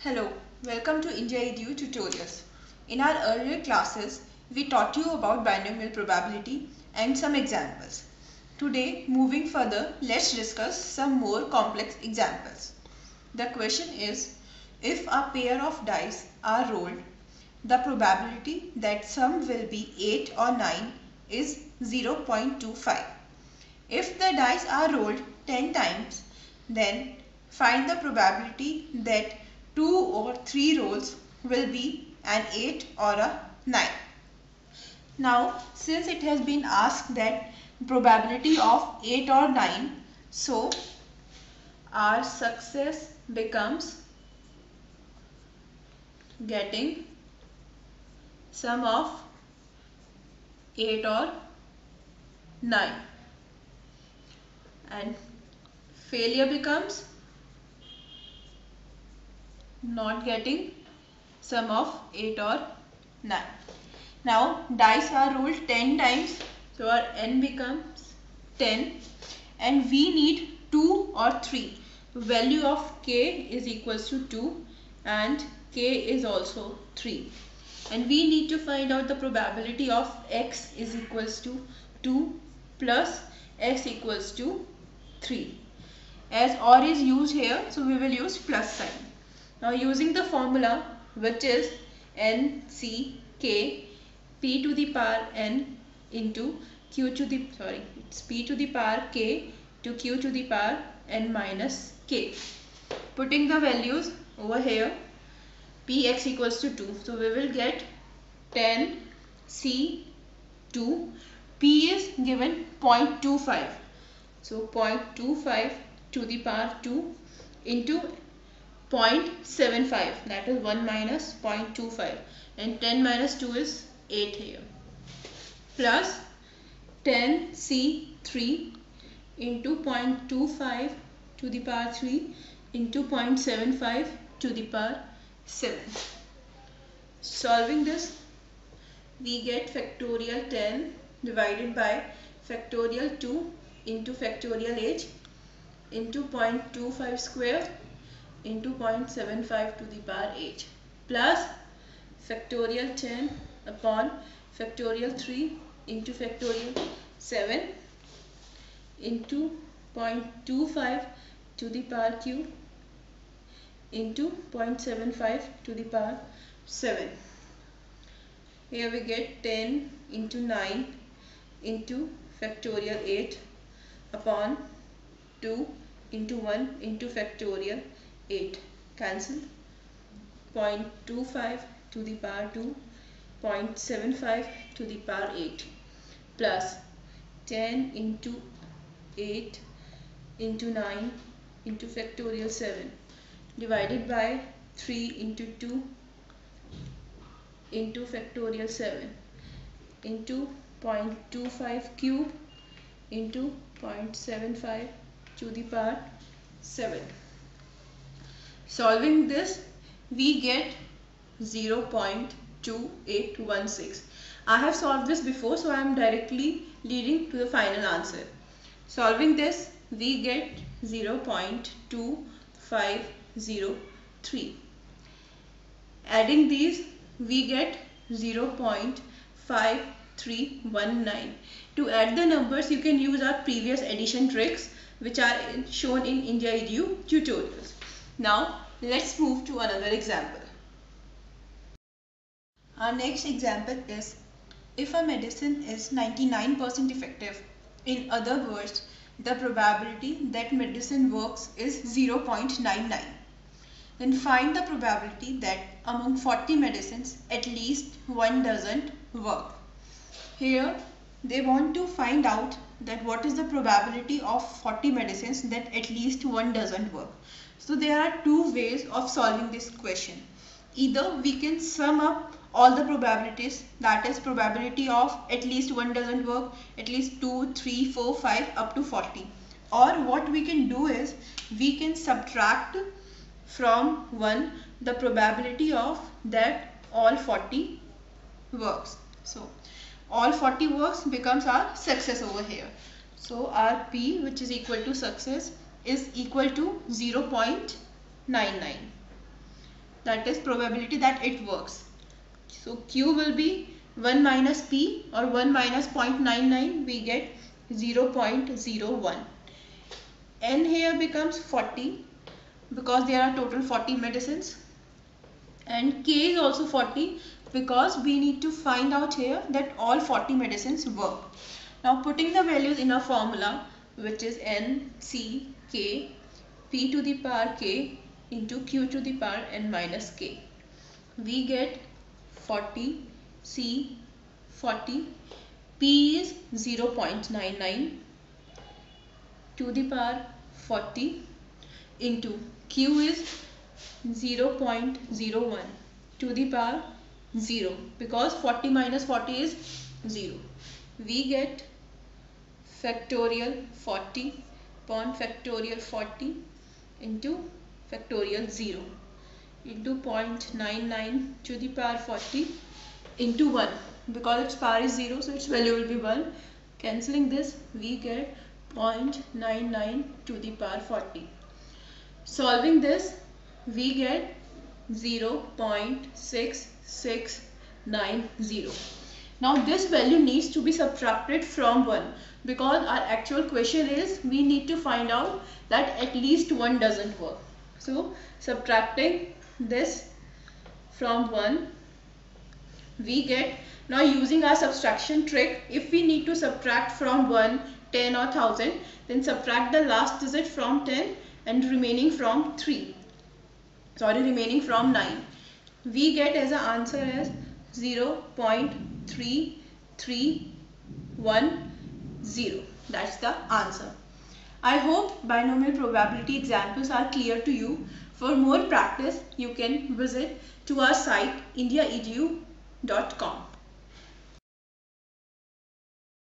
Hello, welcome to India Edu tutorials. In our earlier classes, we taught you about binomial probability and some examples. Today, moving further, let's discuss some more complex examples. The question is, if a pair of dice are rolled, the probability that sum will be 8 or 9 is 0.25. If the dice are rolled 10 times, then find the probability that 2 or 3 rolls will be an 8 or a 9. Now, since it has been asked that probability of 8 or 9, so our success becomes getting sum of 8 or 9. And failure becomes not getting sum of 8 or 9. Now dice are rolled 10 times, so our n becomes 10 and we need 2 or 3. Value of k is equals to 2 and k is also 3. And we need to find out the probability of x is equals to 2 plus x equals to 3. As or is used here, so we will use plus sign. Now using the formula, which is NCK p to the power n into p to the power k to q to the power n minus k. Putting the values over here, px equals to 2. So we will get 10 C2. P is given 0.25. So 0.25 to the power 2 into 0.75, that is 1 minus 0.25, and 10 minus 2 is 8 here, plus 10 C3 into 0.25 to the power 3 into 0.75 to the power 7. Solving this, we get factorial 10 divided by factorial 2 into factorial h into 0.25 square into 0.75 to the power h plus factorial 10 upon factorial 3 into factorial 7 into 0.25 to the power q into 0.75 to the power 7. Here we get 10 into 9 into factorial 8 upon 2 into 1 into factorial 8. Cancel. 0.25 to the power 2, 0.75 to the power 8 plus 10 into 8 into 9 into factorial 7 divided by 3 into 2 into factorial 7 into 0.25 cube into 0.75 to the power 7. Solving this, we get 0.2816. I have solved this before, so I am directly leading to the final answer. Solving this, we get 0.2503. Adding these, we get 0.5319. To add the numbers, you can use our previous addition tricks, which are shown in India Edu tutorials. Now, let's move to another example. Our next example is, if a medicine is 99% effective, in other words, the probability that medicine works is 0.99. Then find the probability that among 40 medicines, at least one doesn't work. Here, they want to find out that what is the probability of 40 medicines that at least one doesn't work. So there are two ways of solving this question. Either we can sum up all the probabilities, that is probability of at least one doesn't work, at least 2, 3, 4, 5 up to 40. Or what we can do is we can subtract from 1 the probability of that all 40 works. So all 40 works becomes our success over here. So our P, which is equal to success, is equal to 0.99. that is probability that it works. So Q will be 1 minus P, or 1 minus 0.99, we get 0.01. N here becomes 40 because there are total 40 medicines, and K is also 40 because we need to find out here that all 40 medicines work. Now putting the values in a formula, which is N, C, K, P to the power K into Q to the power N minus K. We get 40, C 40, P is 0.99 to the power 40 into Q is 0.01 to the power 0, because 40 minus 40 is 0. We get factorial 40 upon factorial 40 into factorial 0 into 0.99 to the power 40 into 1, because its power is 0, so its value will be 1. Cancelling this, we get 0.99 to the power 40. Solving this, we get 0.6690. Now this value needs to be subtracted from 1, because our actual question is we need to find out that at least 1 doesn't work. So subtracting this from 1, we get, now using our subtraction trick, if we need to subtract from 1, 10 or 1000, then subtract the last digit from 10 and remaining from 9. We get as an answer as 0.3310. That's the answer. I hope binomial probability examples are clear to you. For more practice, you can visit to our site indiaedu.com.